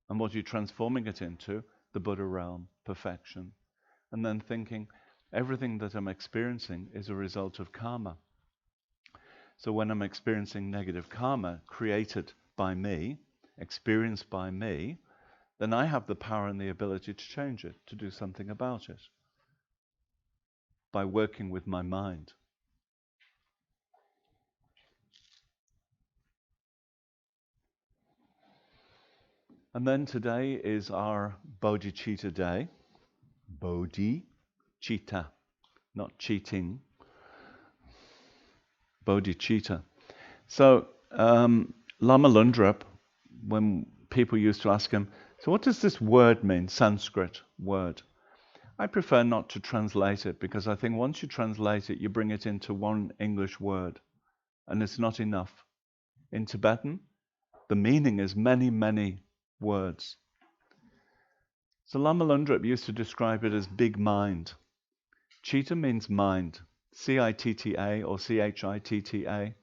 And what are you transforming it into? The Buddha realm, perfection. And then thinking, everything that I'm experiencing is a result of karma. So when I'm experiencing negative karma created by me, experienced by me, then I have the power and the ability to change it, to do something about it, by working with my mind. And then today is our Bodhicitta day. Bodhicitta, not cheating. Bodhicitta. So Lama Lundrup, when people used to ask him, so what does this word mean, Sanskrit word? I prefer not to translate it because I think once you translate it, you bring it into one English word, and it's not enough. In Tibetan, the meaning is many, many words. So Lama Lundrup used to describe it as big mind. Chitta means mind, C-I-T-T-A or C-H-I-T-T-A.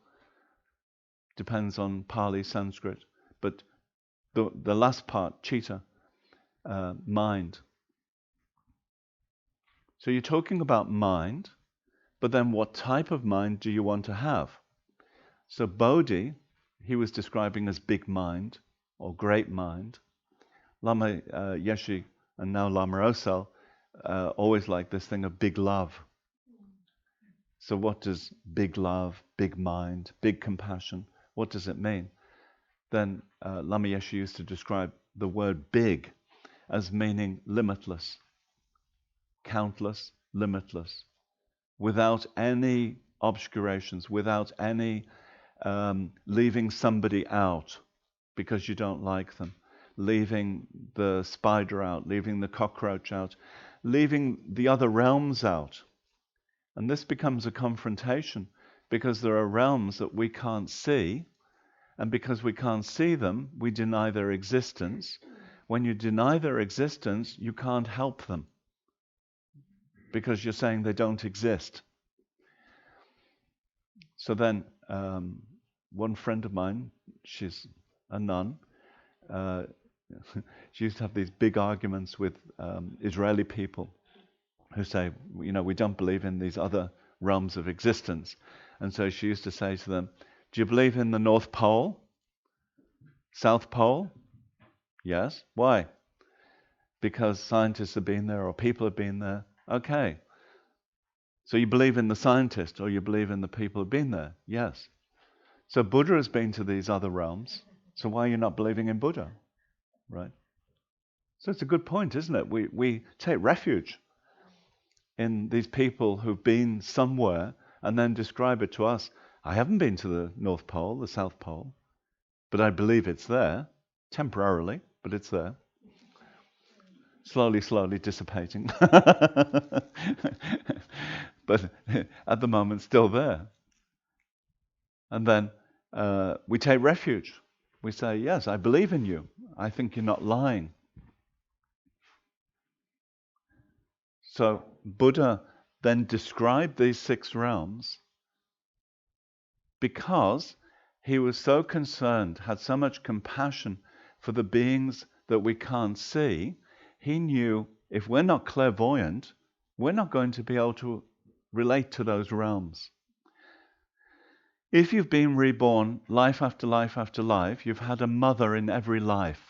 Depends on Pali, Sanskrit. But the last part, chitta, mind. So you're talking about mind, but then what type of mind do you want to have? So Bodhi, he was describing as big mind or great mind. Lama Yeshe and now Lama Osel always like this thing of big love. So what does big love, big mind, big compassion, what does it mean? Then Lama Yeshe used to describe the word big as meaning limitless, countless, limitless, without any obscurations, without any leaving somebody out because you don't like them, leaving the spider out, leaving the cockroach out, leaving the other realms out. And this becomes a confrontation because there are realms that we can't see, and because we can't see them, we deny their existence. When you deny their existence, you can't help them because you're saying they don't exist. So then one friend of mine, she's a nun, she used to have these big arguments with Israeli people who say, you know, we don't believe in these other realms of existence. And so she used to say to them, do you believe in the North Pole? South Pole? Yes. Why? Because scientists have been there or people have been there. Okay. So you believe in the scientist or you believe in the people who've been there? Yes. So Buddha has been to these other realms. So why are you not believing in Buddha? Right? So it's a good point, isn't it? We take refuge in these people who've been somewhere and then describe it to us. I haven't been to the North Pole, the South Pole, but I believe it's there, temporarily, but it's there. Slowly, slowly dissipating. But at the moment, still there. And then we take refuge. We say, yes, I believe in you. I think you're not lying. So Buddha then described these 6 realms because he was so concerned, had so much compassion for the beings that we can't see. He knew if we're not clairvoyant, we're not going to be able to relate to those realms. If you've been reborn life after life after life, you've had a mother in every life.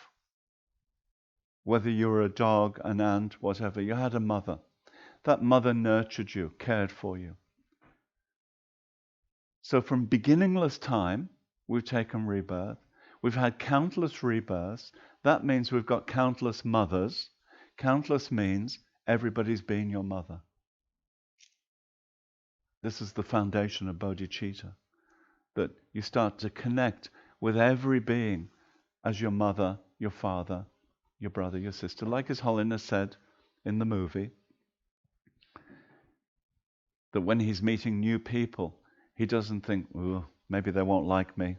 Whether you were a dog, an ant, whatever, you had a mother. That mother nurtured you, cared for you. So from beginningless time, we've taken rebirth. We've had countless rebirths. That means we've got countless mothers. Countless means everybody's been your mother. This is the foundation of bodhicitta, that you start to connect with every being as your mother, your father, your brother, your sister. Like His Holiness said in the movie, that when he's meeting new people, he doesn't think, oh, maybe they won't like me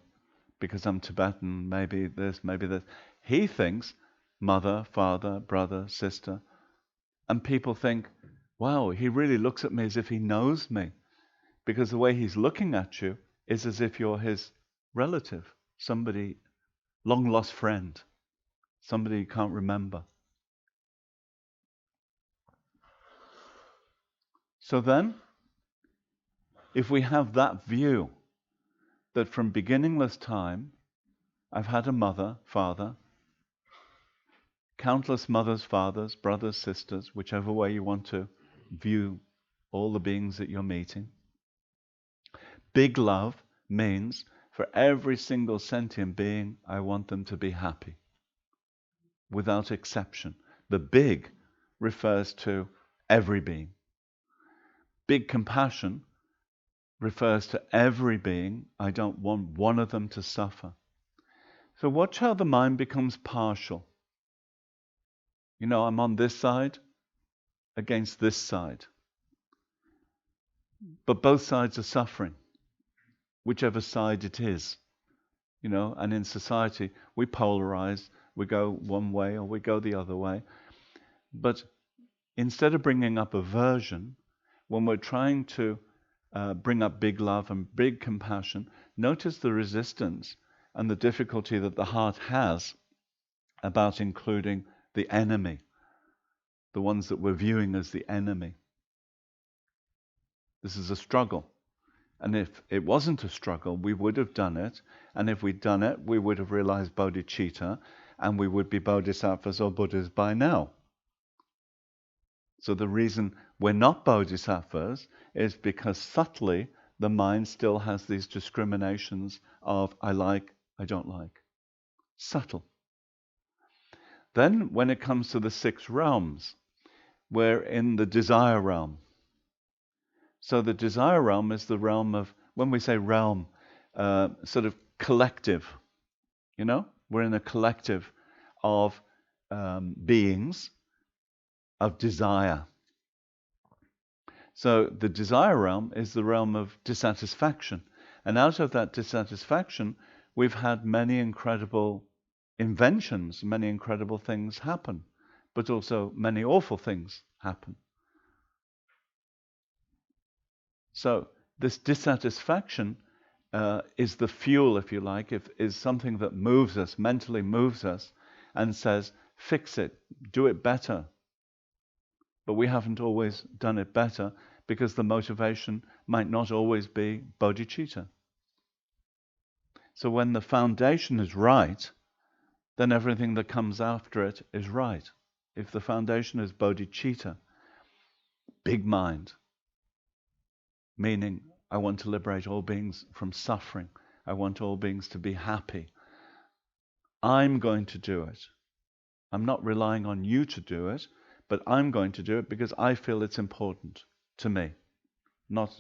because I'm Tibetan, maybe this, maybe this. He thinks mother, father, brother, sister. And people think, wow, he really looks at me as if he knows me, because the way he's looking at you is as if you're his relative, somebody, long lost friend, somebody you can't remember. So then, if we have that view that from beginningless time, I've had a mother, father, countless mothers, fathers, brothers, sisters, whichever way you want to view all the beings that you're meeting. Big love means for every single sentient being, I want them to be happy, without exception. The big refers to every being. Big compassion refers to every being. I don't want one of them to suffer. So watch how the mind becomes partial. You know, I'm on this side against this side. But both sides are suffering, whichever side it is. You know, and in society, we polarize, we go one way or we go the other way. But instead of bringing up aversion, when we're trying to bring up big love and big compassion, notice the resistance and the difficulty that the heart has about including the enemy, the ones that we're viewing as the enemy. This is a struggle. And if it wasn't a struggle, we would have done it. And if we'd done it, we would have realized bodhicitta, and we would be bodhisattvas or Buddhas by now. So the reason we're not bodhisattvas is because subtly the mind still has these discriminations of I like, I don't like. Subtle. Then when it comes to the 6 realms, we're in the desire realm. So the desire realm is the realm of, when we say realm, sort of collective. You know, we're in a collective of beings of desire. So the desire realm is the realm of dissatisfaction. And out of that dissatisfaction, we've had many incredible inventions, many incredible things happen, but also many awful things happen. So this dissatisfaction is the fuel, if you like, is something that moves us, mentally moves us, and says, fix it, do it better. But we haven't always done it better because the motivation might not always be bodhicitta. So when the foundation is right, then everything that comes after it is right. If the foundation is bodhicitta, big mind, meaning I want to liberate all beings from suffering, I want all beings to be happy, I'm going to do it. I'm not relying on you to do it, but I'm going to do it because I feel it's important to me. Not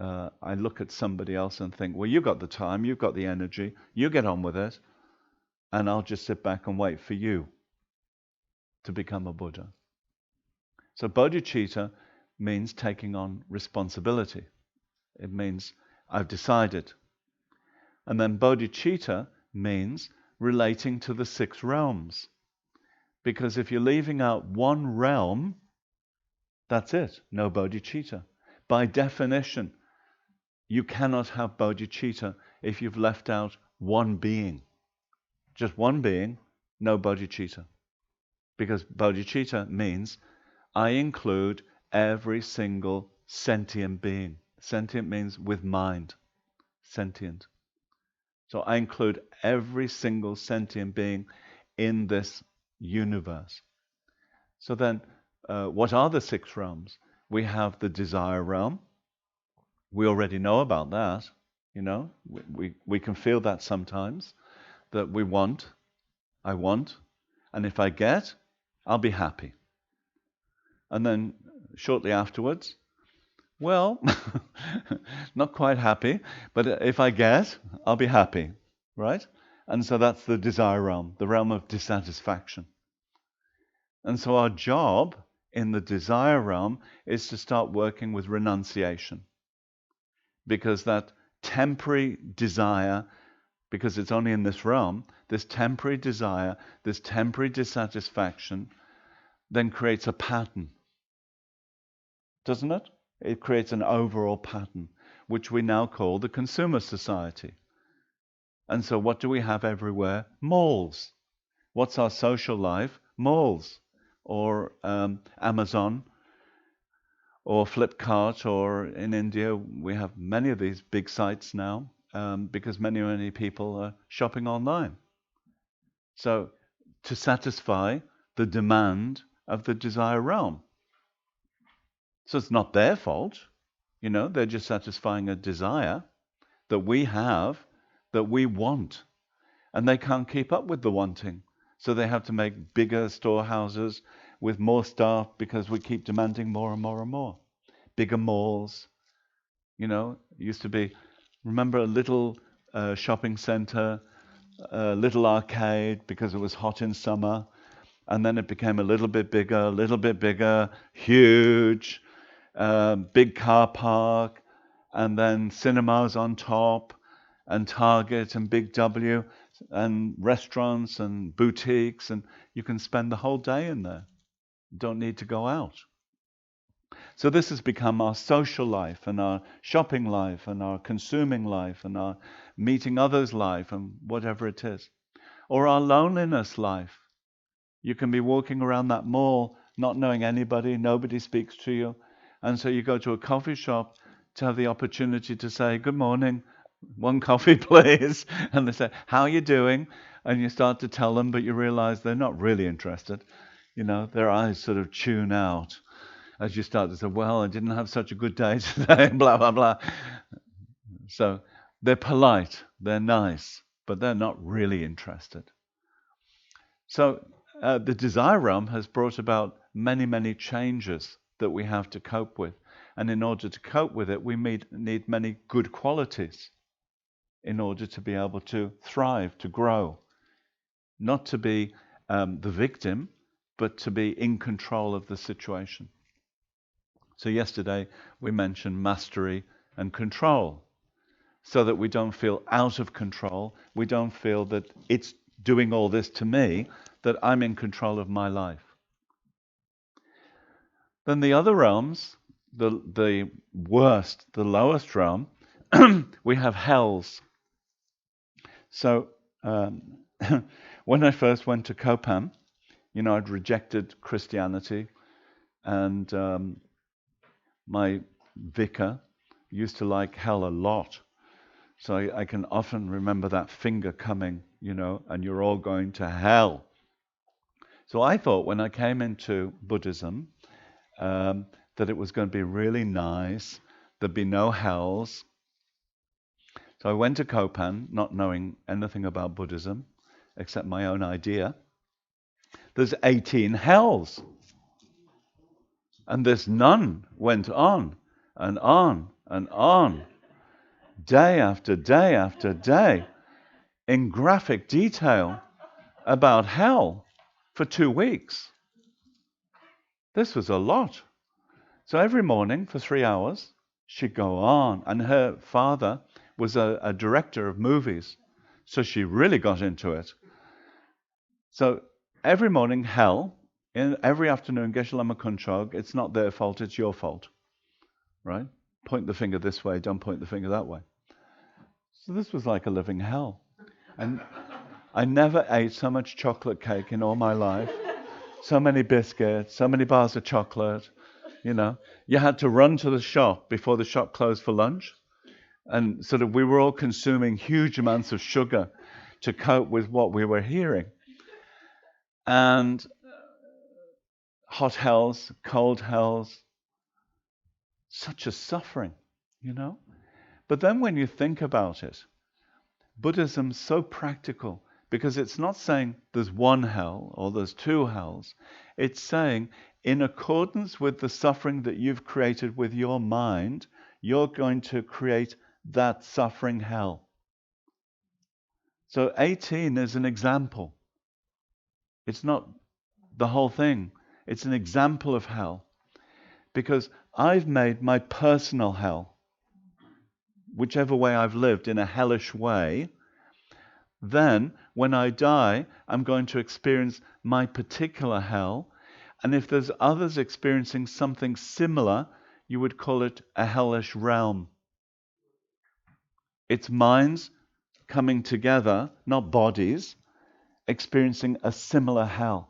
I look at somebody else and think, well, you've got the time, you've got the energy, you get on with it, and I'll just sit back and wait for you to become a Buddha. So bodhicitta means taking on responsibility. It means I've decided. And then bodhicitta means relating to the 6 realms. Because if you're leaving out one realm, that's it, no bodhicitta. By definition, you cannot have bodhicitta if you've left out one being. Just one being, no bodhicitta. Because bodhicitta means I include every single sentient being. Sentient means with mind. Sentient. So I include every single sentient being in this universe. So then, what are the 6 realms? We have the desire realm. We already know about that. You know, we can feel that sometimes, that we want, I want, and if I get, I'll be happy. And then shortly afterwards, well, not quite happy, but if I get, I'll be happy, right? And so that's the desire realm, the realm of dissatisfaction. And so our job in the desire realm is to start working with renunciation. Because that temporary desire, because it's only in this realm, this temporary desire, this temporary dissatisfaction, then creates a pattern. Doesn't it? It creates an overall pattern, which we now call the consumer society. And so what do we have everywhere? Malls. What's our social life? Malls, or Amazon, or Flipkart, or in India we have many of these big sites now, because many people are shopping online. So to satisfy the demand of the desire realm. So it's not their fault, they're just satisfying a desire that we have, that we want, and they can't keep up with the wanting. So they have to make bigger storehouses with more staff because we keep demanding more and more and more. Bigger malls, used to be, remember a little shopping center, a little arcade because it was hot in summer, and then it became a little bit bigger, huge, big car park, and then cinemas on top, and Target and Big W, and restaurants and boutiques, and you can spend the whole day in there. You don't need to go out. So this has become our social life, and our shopping life, and our consuming life, and our meeting others life, and whatever it is. Or our loneliness life. You can be walking around that mall not knowing anybody, nobody speaks to you, and so you go to a coffee shop to have the opportunity to say, "Good morning, one coffee please," and they say, "How are you doing?" And you start to tell them, but you realize they're not really interested. Their eyes sort of tune out as you start to say, "Well, I didn't have such a good day today," blah, blah, blah. So they're polite, they're nice, but they're not really interested. So the desire realm has brought about many changes that we have to cope with. And in order to cope with it, we need many good qualities in order to be able to thrive, to grow. Not to be the victim, but to be in control of the situation. So yesterday we mentioned mastery and control, so that we don't feel out of control. We don't feel that it's doing all this to me, that I'm in control of my life. Then the other realms, the worst, the lowest realm, we have hells. So when I first went to Kopan, I'd rejected Christianity, and my vicar used to like hell a lot. So I can often remember that finger coming, and you're all going to hell. So I thought when I came into Buddhism, that it was going to be really nice, there'd be no hells. So I went to Kopan, not knowing anything about Buddhism, except my own idea. There's 18 hells. And this nun went on and on and on, day after day after day, in graphic detail about hell for 2 weeks. This was a lot. So every morning for 3 hours, she'd go on. And her father was a director of movies, so she really got into it. So every morning, hell, every afternoon, Geshe Lama Kunchog, it's not their fault, it's your fault. Right? Point the finger this way, don't point the finger that way. So this was like a living hell. And I never ate so much chocolate cake in all my life. So many biscuits, so many bars of chocolate. You had to run to the shop before the shop closed for lunch. And sort of we were all consuming huge amounts of sugar to cope with what we were hearing. And hot hells, cold hells, such a suffering, But then when you think about it, Buddhism's so practical, because it's not saying there's one hell or there's 2 hells. It's saying, in accordance with the suffering that you've created with your mind, you're going to create that suffering hell. So 18 is an example. It's not the whole thing. It's an example of hell. Because I've made my personal hell, whichever way I've lived in a hellish way, then when I die, I'm going to experience my particular hell. And if there's others experiencing something similar, you would call it a hellish realm. It's minds coming together, not bodies, experiencing a similar hell.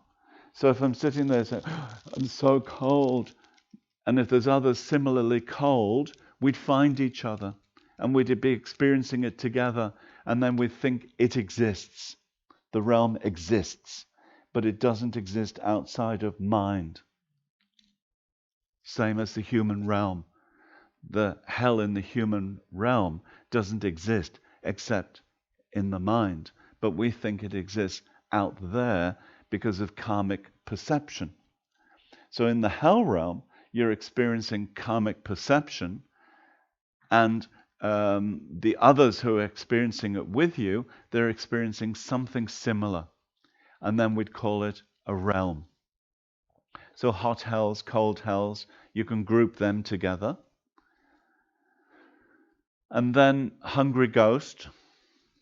So if I'm sitting there saying, I'm so cold, and if there's others similarly cold, we'd find each other and we'd be experiencing it together, and then we'd think it exists. The realm exists, but it doesn't exist outside of mind. Same as the human realm. The hell in the human realm doesn't exist except in the mind, but we think it exists out there because of karmic perception. So in the hell realm, you're experiencing karmic perception, and the others who are experiencing it with you, they're experiencing something similar, and then we'd call it a realm. So hot hells, cold hells, you can group them together. And then hungry ghost.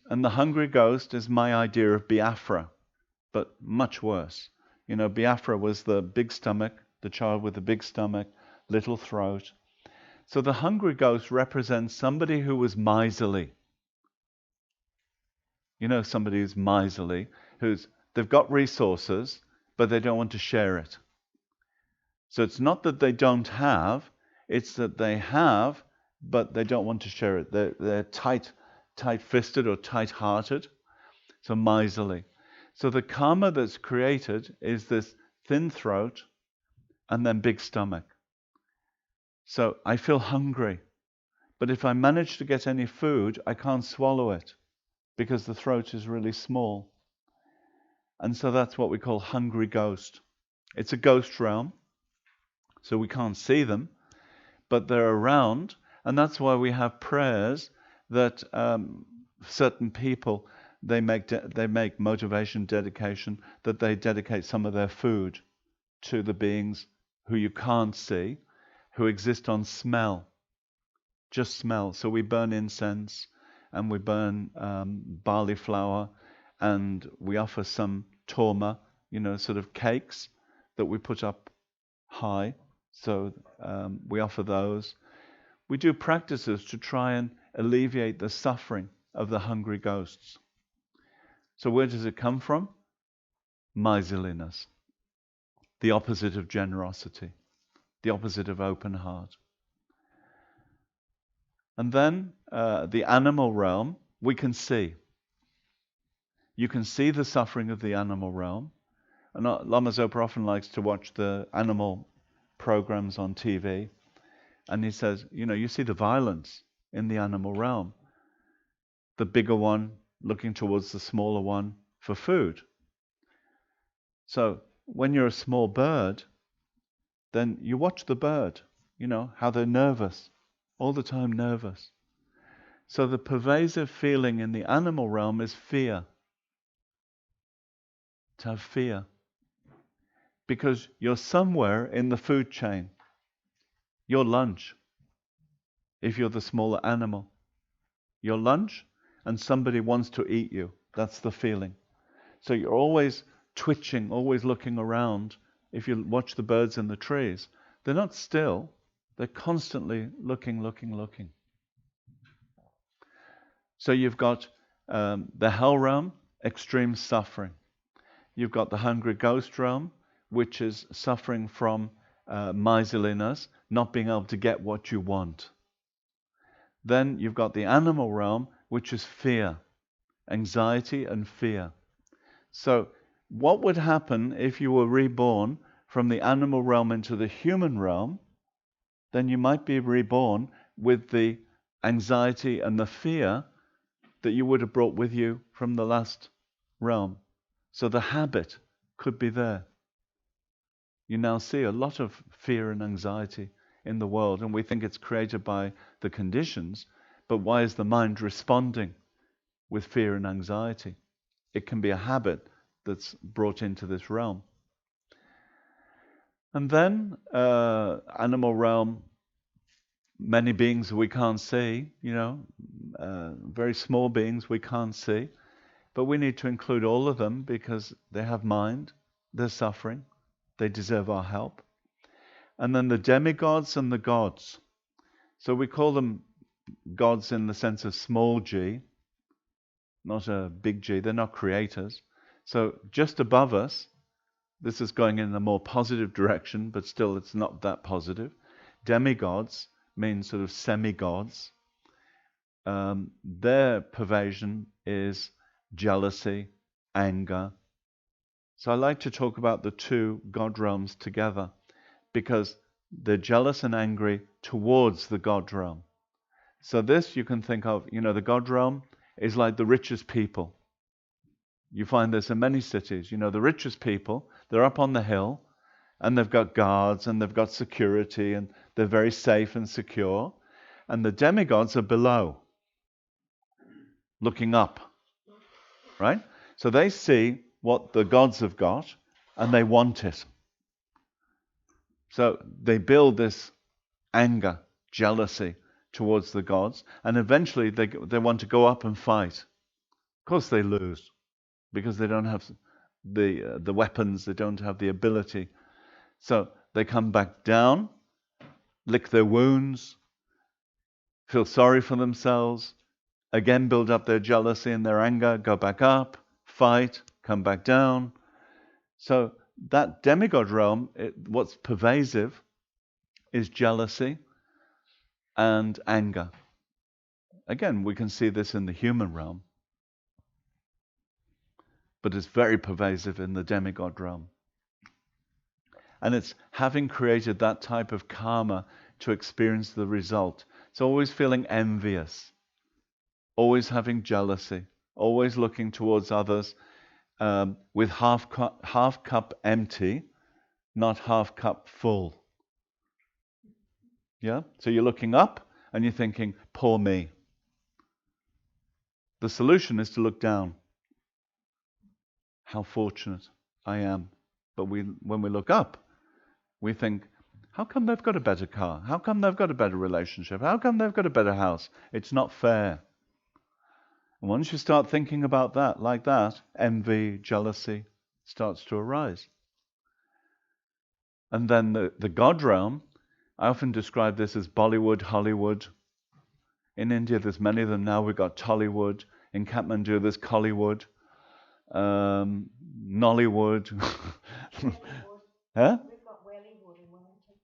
And the hungry ghost is my idea of Biafra, but much worse. You know, Biafra was the big stomach, the child with the big stomach, little throat. So the hungry ghost represents somebody who was miserly. You know, somebody who's miserly, they've got resources, but they don't want to share it. So it's not that they don't have, it's that they have, but they don't want to share it. They're tight-fisted or tight-hearted, so miserly. So the karma that's created is this thin throat and then big stomach. So I feel hungry, but if I manage to get any food, I can't swallow it because the throat is really small. And so that's what we call hungry ghost. It's a ghost realm, so we can't see them, but they're around, and that's why we have prayers that certain people, they make motivation, dedication, that they dedicate some of their food to the beings who you can't see, who exist on smell, just smell. So we burn incense, and we burn barley flour, and we offer some torma, sort of cakes that we put up high. So we offer those. We do practices to try and alleviate the suffering of the hungry ghosts. So where does it come from? Miserliness. The opposite of generosity. The opposite of open heart. And then the animal realm, we can see. You can see the suffering of the animal realm. And Lama Zopa often likes to watch the animal programs on TV. And he says, you see the violence in the animal realm. The bigger one looking towards the smaller one for food. So when you're a small bird, then you watch the bird, how they're nervous, all the time nervous. So the pervasive feeling in the animal realm is fear. To have fear. Because you're somewhere in the food chain. Your lunch, if you're the smaller animal. Your lunch, and somebody wants to eat you. That's the feeling. So you're always twitching, always looking around. If you watch the birds in the trees, they're not still. They're constantly looking. So you've got the hell realm, extreme suffering. You've got the hungry ghost realm, which is suffering from miserliness, not being able to get what you want. Then you've got the animal realm, which is fear, anxiety and fear. So what would happen if you were reborn from the animal realm into the human realm? Then you might be reborn with the anxiety and the fear that you would have brought with you from the last realm. So the habit could be there. You now see a lot of fear and anxiety in the world, and we think it's created by the conditions, but why is the mind responding with fear and anxiety? It can be a habit that's brought into this realm. And then animal realm, many beings we can't see, very small beings we can't see, but we need to include all of them because they have mind, they're suffering, they deserve our help. And then the demigods and the gods. So we call them gods in the sense of small g, not a big G. They're not creators. So just above us, this is going in a more positive direction, but still it's not that positive. Demigods mean sort of semi-gods. Their pervasion is jealousy, anger. So I like to talk about the two God realms together because they're jealous and angry towards the God realm. So this you can think of, the God realm is like the richest people. You find this in many cities. The richest people, they're up on the hill and they've got guards and they've got security and they're very safe and secure. And the demigods are below, looking up, right? So they see what the gods have got and they want it. So they build this anger, jealousy towards the gods, and eventually they want to go up and fight. Of course they lose because they don't have the weapons, they don't have the ability. So they come back down, lick their wounds, feel sorry for themselves, again build up their jealousy and their anger, go back up, fight, come back down. So that demigod realm, what's pervasive is jealousy and anger. Again, we can see this in the human realm, but it's very pervasive in the demigod realm. And it's having created that type of karma to experience the result. It's always feeling envious, always having jealousy, always looking towards others with half cup empty, not half cup full. Yeah? So you're looking up and you're thinking, poor me. The solution is to look down. How fortunate I am. But when we look up, we think, how come they've got a better car? How come they've got a better relationship? How come they've got a better house? It's not fair. And once you start thinking about that, like that, envy, jealousy starts to arise. And then the God realm, I often describe this as Bollywood, Hollywood. In India, there's many of them now. We've got Tollywood. In Kathmandu, there's Kollywood. Nollywood. Huh?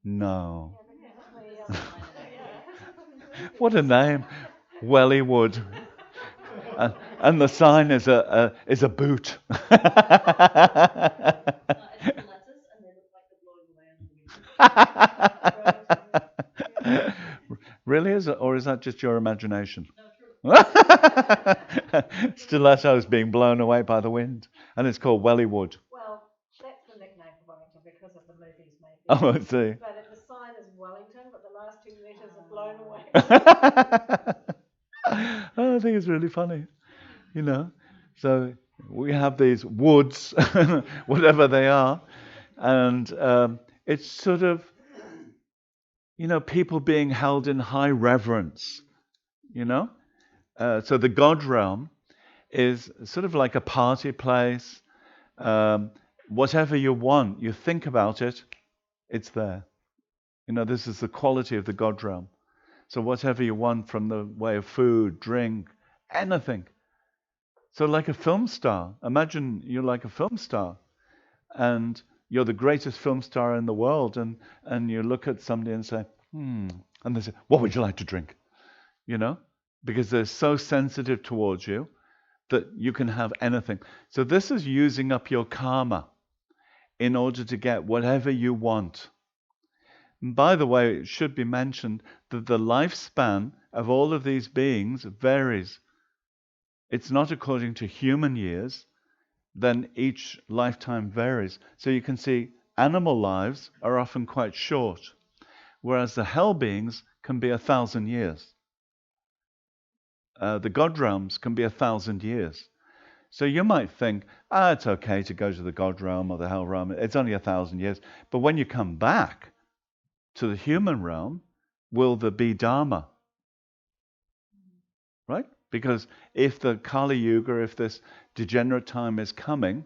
No. What a name. Wellywood. And the sign is a boot. Really? Or is that just your imagination? Stilettos being blown away by the wind. And it's called Wellywood. Well, that's the nickname for Wellington because of the movies, maybe. Oh, I see. But the sign is Wellington, but the last two letters are blown away. Oh, I think it's really funny. So we have these woods, whatever they are, and it's sort of, people being held in high reverence, So the God realm is sort of like a party place. Whatever you want, you think about it, it's there. This is the quality of the God realm. So whatever you want from the way of food, drink, anything. So like a film star, imagine you're like a film star and you're the greatest film star in the world and you look at somebody and say, and they say, what would you like to drink? Because they're so sensitive towards you that you can have anything. So this is using up your karma in order to get whatever you want. And by the way, it should be mentioned that the lifespan of all of these beings varies. It's not according to human years, then each lifetime varies. So you can see animal lives are often quite short, whereas the hell beings can be 1,000 years. The God realms can be 1,000 years. So you might think, it's okay to go to the God realm or the hell realm. It's only 1,000 years. But when you come back to the human realm, will there be Dharma? Right? Because if the Kali Yuga, if this degenerate time is coming,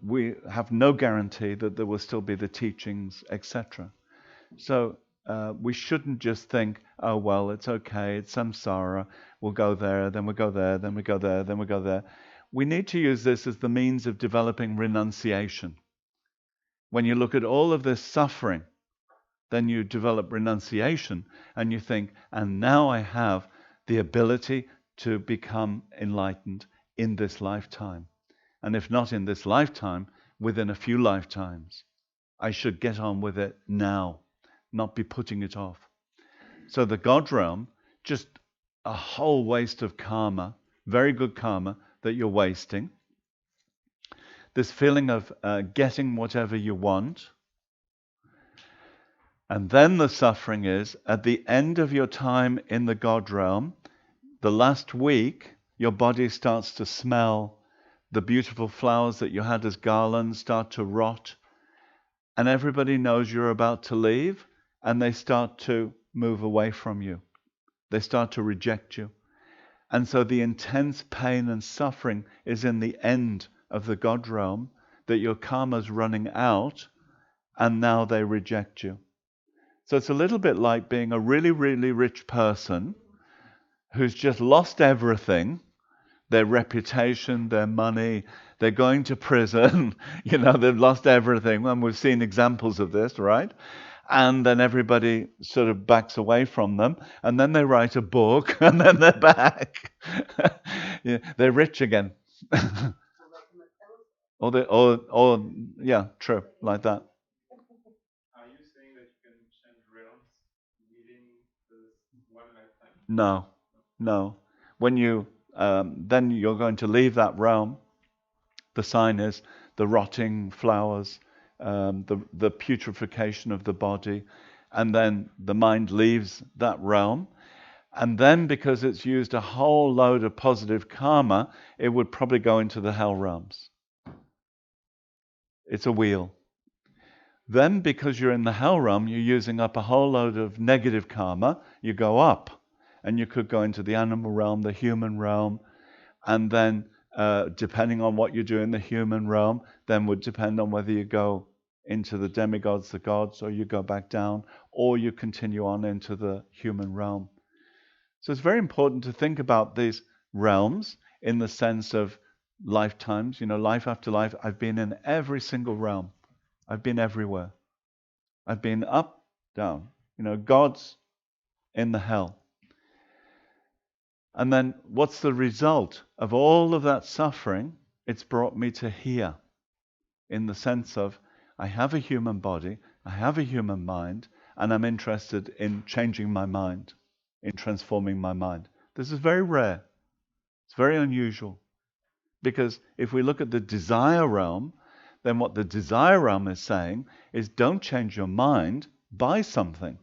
we have no guarantee that there will still be the teachings, etc. So we shouldn't just think, oh, well, it's okay, it's samsara, we'll go there, then we'll go there, then we go there, then we go there. we need to use this as the means of developing renunciation. When you look at all of this suffering, then you develop renunciation and you think, and now I have the ability to become enlightened in this lifetime. And if not in this lifetime, within a few lifetimes. I should get on with it now, not be putting it off. So the God realm, just a whole waste of karma, very good karma that you're wasting. This feeling of getting whatever you want. And then the suffering is, at the end of your time in the God realm, the last week, your body starts to smell. The beautiful flowers that you had as garlands start to rot. And everybody knows you're about to leave, and they start to move away from you. They start to reject you. And so the intense pain and suffering is in the end of the God realm, that your karma's running out, and now they reject you. So it's a little bit like being a really, really rich person who's just lost everything, their reputation, their money, they're going to prison, they've lost everything. And we've seen examples of this, right? And then everybody sort of backs away from them. And then they write a book, and then they're back. Yeah, they're rich again. Yeah, true, like that. Are you saying that you can change realms within this one lifetime? No. When you then you're going to leave that realm. The sign is the rotting flowers, the putrefaction of the body, and then the mind leaves that realm. And then, because it's used a whole load of positive karma, it would probably go into the hell realms. It's a wheel. Then, because you're in the hell realm, you're using up a whole load of negative karma, you go up. And you could go into the animal realm, the human realm, and then depending on what you do in the human realm, then would depend on whether you go into the demigods, the gods, or you go back down, or you continue on into the human realm. So it's very important to think about these realms in the sense of lifetimes, life after life. I've been in every single realm. I've been everywhere. I've been up, down. God's in the hell. And then what's the result of all of that suffering? It's brought me to here, in the sense of I have a human body, I have a human mind, and I'm interested in changing my mind, in transforming my mind. This is very rare. It's very unusual. Because if we look at the desire realm, then what the desire realm is saying is don't change your mind, buy something.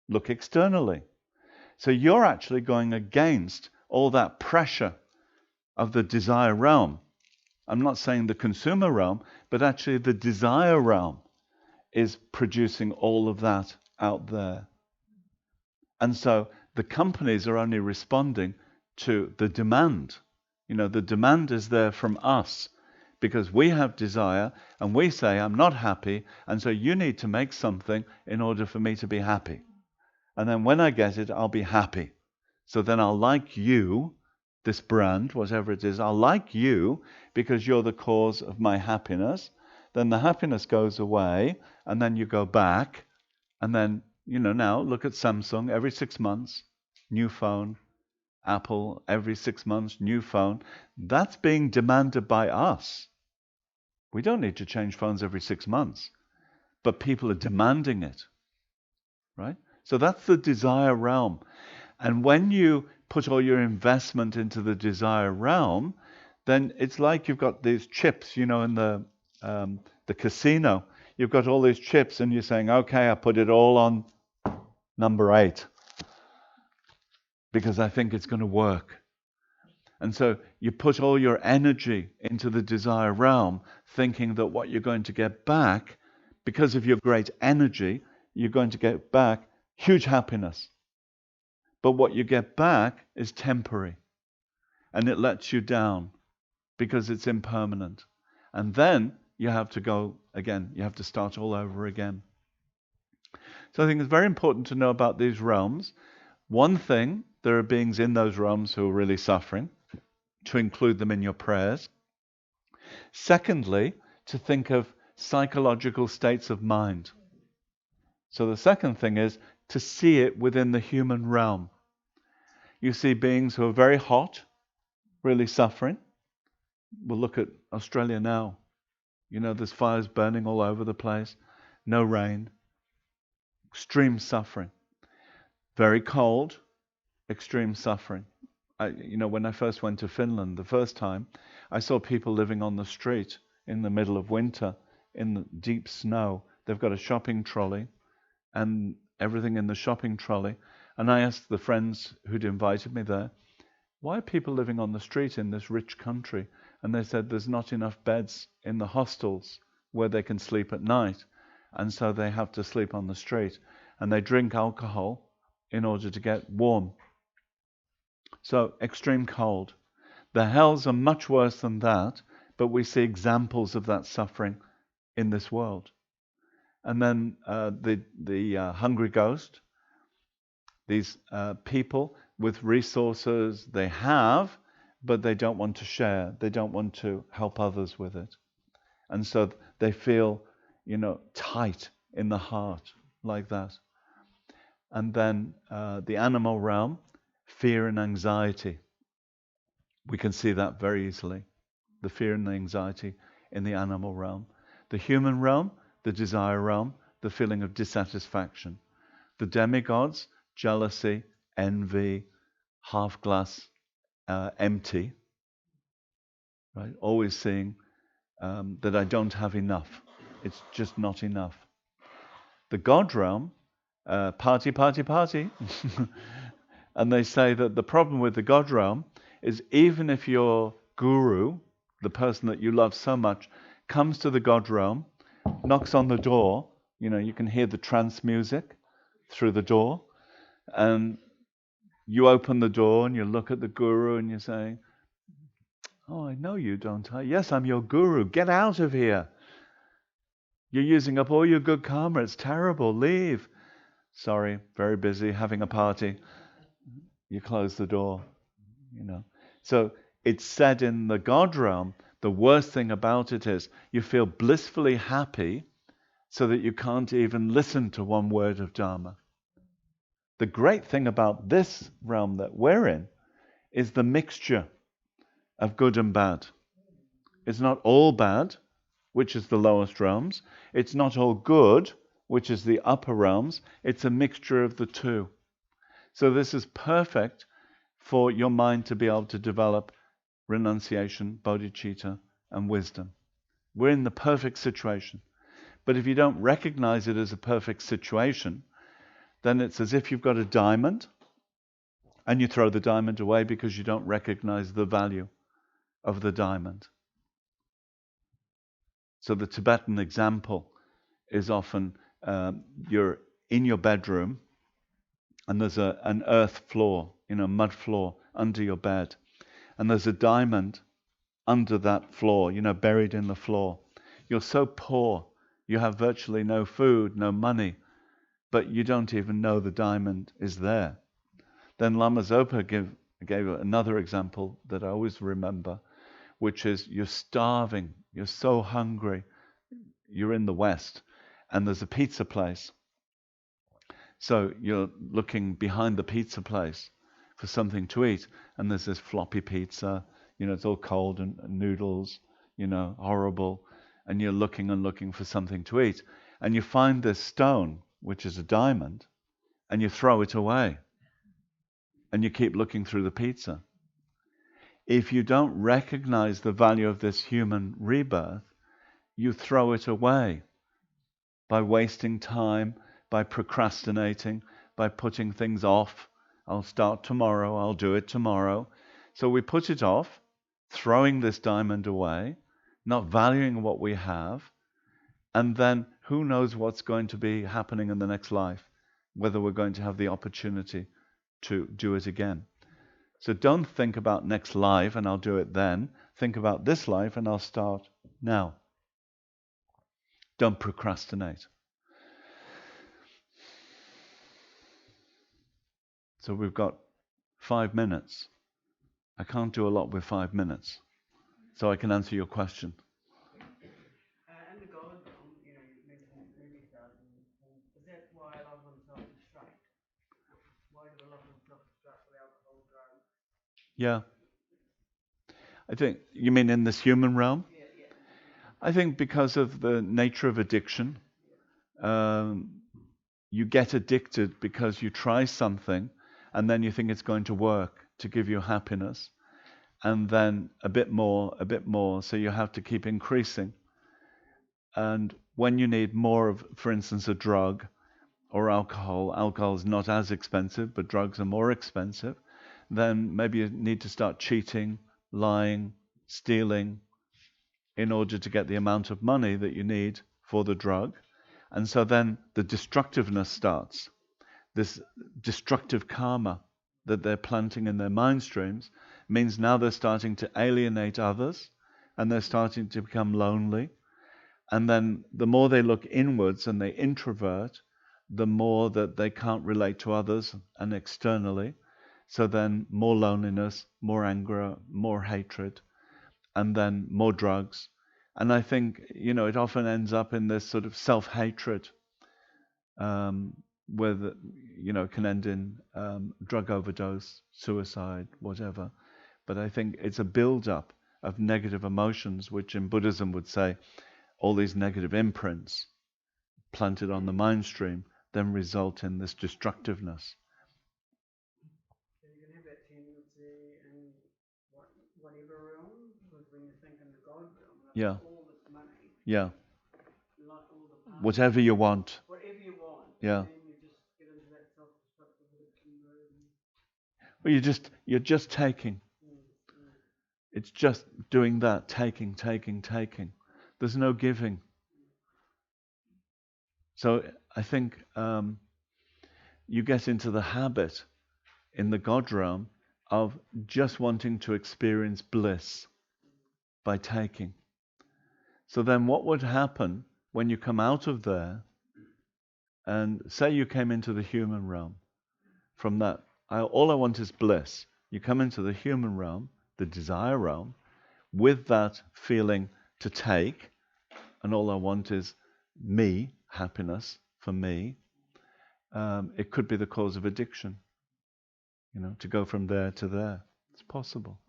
Look externally. So you're actually going against all that pressure of the desire realm. I'm not saying the consumer realm, but actually the desire realm is producing all of that out there. And so the companies are only responding to the demand. The demand is there from us because we have desire and we say, I'm not happy, and so you need to make something in order for me to be happy. And then when I get it, I'll be happy. So then I'll like you, this brand, whatever it is, I'll like you because you're the cause of my happiness. Then the happiness goes away, and then you go back. And then, now look at Samsung every 6 months, new phone. Apple every 6 months, new phone. That's being demanded by us. We don't need to change phones every 6 months, but people are demanding it, right? So that's the desire realm. And when you put all your investment into the desire realm, then it's like you've got these chips, in the casino. You've got all these chips and you're saying, okay, I put it all on number 8 because I think it's going to work. And so you put all your energy into the desire realm, thinking that what you're going to get back, because of your great energy, you're going to get back huge happiness. But what you get back is temporary. And it lets you down because it's impermanent. And then you have to go again. You have to start all over again. So I think it's very important to know about these realms. One thing, there are beings in those realms who are really suffering. to include them in your prayers. Secondly, to think of psychological states of mind. So the second thing is to see it within the human realm. You see beings who are very hot, really suffering. We'll look at Australia now. You know, there's fires burning all over the place, no rain, extreme suffering. Very cold, extreme suffering. When I first went to Finland the first time, I saw people living on the street in the middle of winter in the deep snow. They've got a shopping trolley and everything in the shopping trolley. And I asked the friends who'd invited me there, why are people living on the street in this rich country? And they said there's not enough beds in the hostels where they can sleep at night. And so they have to sleep on the street. And they drink alcohol in order to get warm. So extreme cold. The hells are much worse than that, but we see examples of that suffering in this world. And then the hungry ghost, these people with resources they have, but they don't want to share. They don't want to help others with it. And so they feel, tight in the heart like that. And then the animal realm, fear and anxiety. We can see that very easily. The fear and the anxiety in the animal realm. The human realm, the desire realm, the feeling of dissatisfaction. The demigods, jealousy, envy, half glass empty. Right? Always seeing that I don't have enough. It's just not enough. The God realm, party, party, party. And they say that the problem with the God realm is even if your guru, the person that you love so much, comes to the God realm, knocks on the door, you can hear the trance music through the door, and you open the door and you look at the guru and you say, oh, I know you, don't I? Yes, I'm your guru. Get out of here. You're using up all your good karma. It's terrible. Leave. Sorry, very busy, having a party. You close the door, So it's said in the God realm, the worst thing about it is you feel blissfully happy so that you can't even listen to one word of Dharma. The great thing about this realm that we're in is the mixture of good and bad. It's not all bad, which is the lowest realms. It's not all good, which is the upper realms. It's a mixture of the two. So this is perfect for your mind to be able to develop renunciation, bodhicitta, and wisdom. We're in the perfect situation. But if you don't recognize it as a perfect situation, then it's as if you've got a diamond and you throw the diamond away because you don't recognize the value of the diamond. So the Tibetan example is often you're in your bedroom and there's an earth floor, mud floor under your bed. And there's a diamond under that floor, buried in the floor. You're so poor, you have virtually no food, no money, but you don't even know the diamond is there. Then Lama Zopa gave another example that I always remember, which is you're starving, you're so hungry, you're in the West, and there's a pizza place. So you're looking behind the pizza place for something to eat, and there's this floppy pizza, it's all cold and noodles, horrible, and you're looking and looking for something to eat, and you find this stone, which is a diamond, and you throw it away, and you keep looking through the pizza. If you don't recognize the value of this human rebirth, you throw it away by wasting time, by procrastinating, by putting things off. I'll start tomorrow, I'll do it tomorrow. So we put it off, throwing this diamond away, not valuing what we have, and then who knows what's going to be happening in the next life, whether we're going to have the opportunity to do it again. So don't think about next life and I'll do it then. Think about this life and I'll start now. Don't procrastinate. So we've got 5 minutes I can't do a lot with 5 minutes. So I can answer your question. And the God realm, you know, you mentioned movie stars, and is that why a lot of them self-destruct? Why do a lot of them self-destruct with alcohol, drugs? Yeah. I think, you mean in this human realm? Yeah. I think because of the nature of addiction, you get addicted because you try something and then you think it's going to work to give you happiness, and then a bit more, so you have to keep increasing. And when you need more of, for instance, a drug or alcohol is not as expensive, but drugs are more expensive, then maybe you need to start cheating, lying, stealing, in order to get the amount of money that you need for the drug. And so then the destructiveness starts. This destructive karma that they're planting in their mind streams means now they're starting to alienate others, and they're starting to become lonely. And then the more they look inwards and they introvert, the more that they can't relate to others and externally. So then more loneliness, more anger, more hatred, and then more drugs. And I think, it often ends up in this sort of self-hatred, where it can end in drug overdose, suicide, whatever. But I think it's a build-up of negative emotions, which in Buddhism would say all these negative imprints planted on the mind stream then result in this destructiveness. So you can have that tendency in whatever realm, because when you think in the God realm, like Yeah. all this money, Yeah. like all the power, Whatever you want. whatever you want, Yeah. and then you just get into that self-destructive addiction mode. Well, you're just taking. It's just doing that, taking. There's no giving. So I think you get into the habit in the God realm of just wanting to experience bliss by taking. So then what would happen when you come out of there, and say you came into the human realm, from that, all I want is bliss. You come into the human realm, the desire realm, with that feeling to take, and all I want is me, happiness for me. It could be the cause of addiction, to go from there to there. It's possible.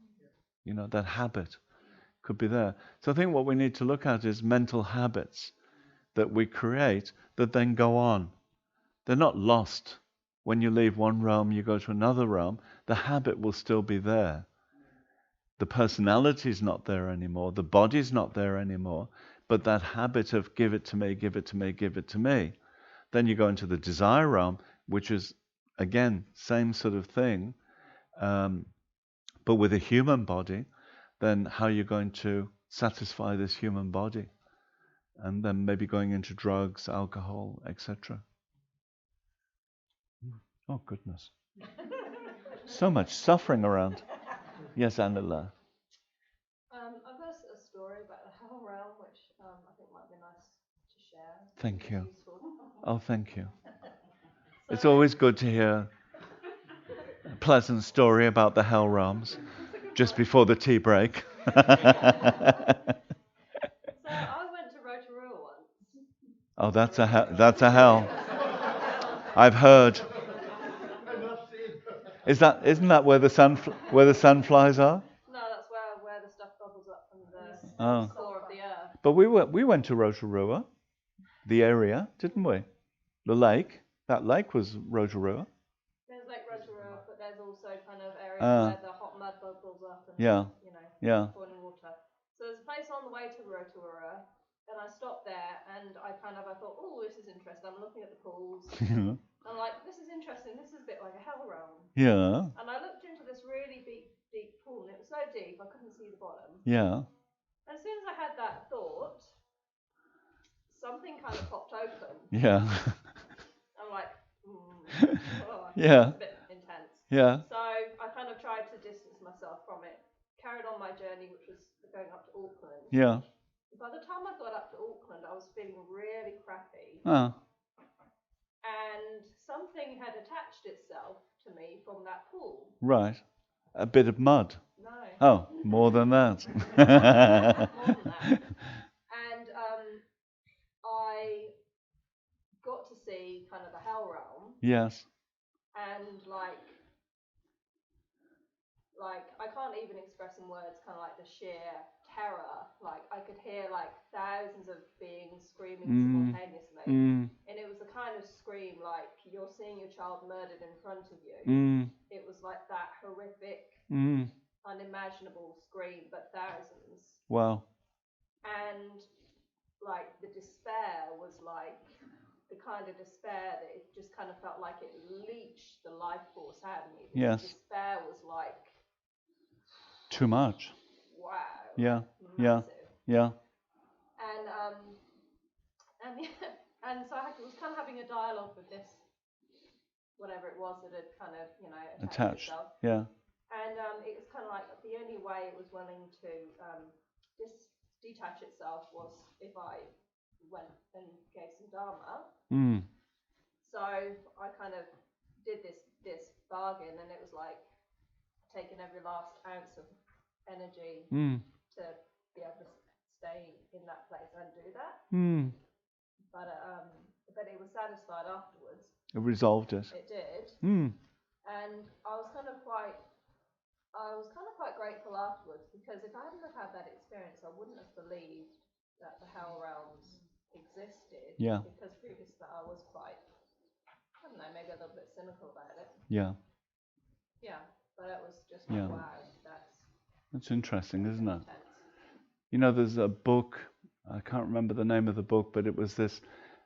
That habit could be there. So I think what we need to look at is mental habits that we create that then go on. They're not lost. When you leave one realm, you go to another realm, the habit will still be there. The personality's not there anymore, the body's not there anymore, but that habit of give it to me, give it to me, give it to me. Then you go into the desire realm, which is, again, same sort of thing, but with a human body. Then how are you going to satisfy this human body? And then maybe going into drugs, alcohol, etc. Oh, goodness. So much suffering around. Yes, Anila. I've got a story about the hell realm, which I think might be nice to share. Thank It's you. useful. Oh, thank you. So, It's always good to hear a pleasant story about the hell realms just before the tea break. So I went to Rotorua once. Oh, that's a hell. I've heard. Isn't that where the sunflies are? No, that's where the stuff bubbles up from the Oh. core of the earth. But we went to Rotorua, the area, didn't we? The lake. That lake was Rotorua. There's Lake Rotorua, but there's also kind of areas Ah. where the hot mud bubbles up and Yeah. Yeah. boiling water. So there's a place on the way to Rotorua, and I stopped there, and I thought, oh, this is interesting. I'm looking at the pools. I'm like, this is interesting. This is a bit like a hell realm. Yeah. And I looked into this really deep pool, and it was so deep I couldn't see the bottom. Yeah. And as soon as I had that thought, something kind of popped open. Yeah. I'm like, Yeah. It's a bit intense. Yeah. So I kind of tried to distance myself from it, carried on my journey, which was going up to Auckland. Yeah. By the time I got up to Auckland, I was feeling really crappy. Oh. And something had attached itself to me from that pool. Right. A bit of mud. No, Oh, more than that. More than that. And I got to see kind of the hell realm, Yes. and like I can't even express in words kind of like the sheer terror. Like I could hear like thousands of beings screaming simultaneously, and it was the kind of scream like you're seeing your child murdered in front of you. It was like that horrific, unimaginable scream, but thousands. Wow. And like the despair was like the kind of despair that it just kind of felt like it leached the life force out of me. Yes. Despair was like too much. Wow. Yeah. Massive. Yeah. And so I was kind of having a dialogue with this, whatever it was that had kind of, attached itself. Yeah. And it was kind of like the only way it was willing to detach itself was if I went and gave some Dharma. So I kind of did this bargain, and it was like taking every last ounce of energy to be able to stay in that place and do that. But it was satisfied afterwards. It resolved it. It did. And I was kind of quite grateful afterwards, because if I hadn't have had that experience, I wouldn't have believed that the hell realms existed. Yeah. Because previous to that, I was quite, I don't know, maybe a little bit cynical about it. Yeah. Yeah, but it was just wow, that's interesting, isn't it? Intense. You know, there's a book, I can't remember the name of the book, but it was this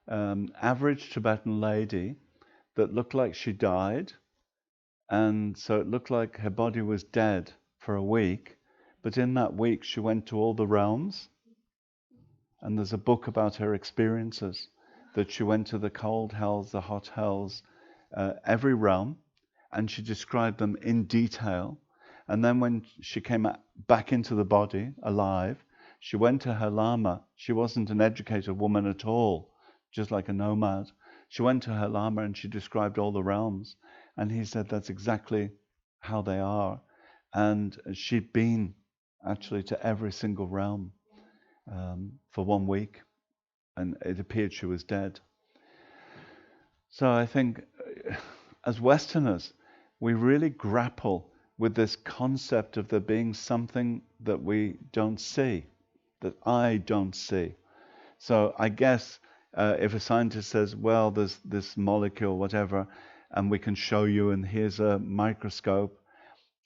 average Tibetan lady that looked like she died, and so it looked like her body was dead for a week, but in that week she went to all the realms, and there's a book about her experiences, that she went to the cold hells, the hot hells, every realm, and she described them in detail. And then when she came back into the body, alive, she went to her Lama. She wasn't an educated woman at all, just like a nomad. She went to her Lama and she described all the realms. And he said that's exactly how they are. And she'd been actually to every single realm for 1 week. And it appeared she was dead. So I think as Westerners, we really grapple with this concept of there being something that we don't see, that I don't see. So I guess if a scientist says, well, there's this molecule, whatever, and we can show you, and here's a microscope,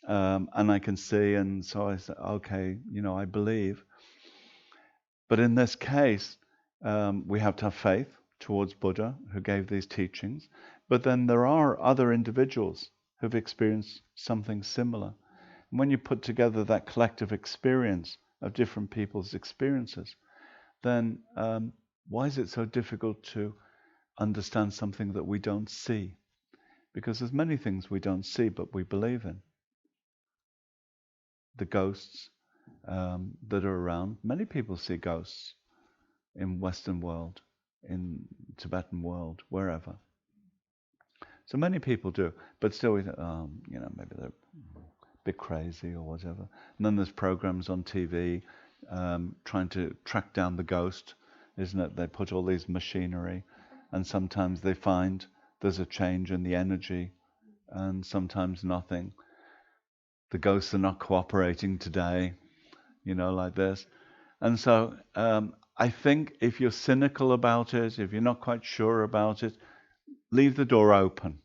and I can see, and so I say, okay, I believe. But in this case, we have to have faith towards Buddha, who gave these teachings. But then there are other individuals who've experienced something similar. And when you put together that collective experience of different people's experiences, then why is it so difficult to understand something that we don't see? Because there's many things we don't see, but we believe in. The ghosts that are around. Many people see ghosts in Western world, in Tibetan world, wherever. So many people do, but still, maybe they're a bit crazy or whatever. And then there's programs on TV trying to track down the ghost, isn't it? They put all these machinery, and sometimes they find there's a change in the energy, and sometimes nothing. The ghosts are not cooperating today, like this. And so I think if you're cynical about it, if you're not quite sure about it, leave the door open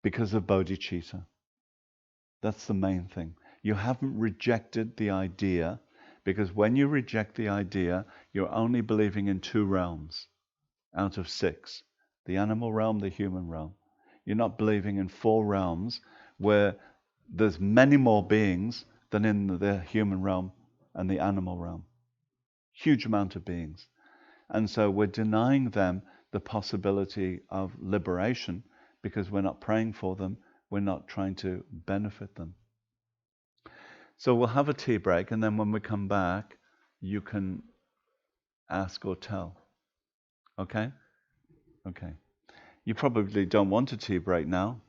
because of bodhicitta. That's the main thing. You haven't rejected the idea, because when you reject the idea, you're only believing in 2 realms out of 6. The animal realm, the human realm. You're not believing in 4 realms where there's many more beings than in the human realm and the animal realm. Huge amount of beings. And so we're denying them the possibility of liberation because we're not praying for them, we're not trying to benefit them. So we'll have a tea break, and then when we come back, you can ask or tell. Okay? Okay. You probably don't want a tea break now.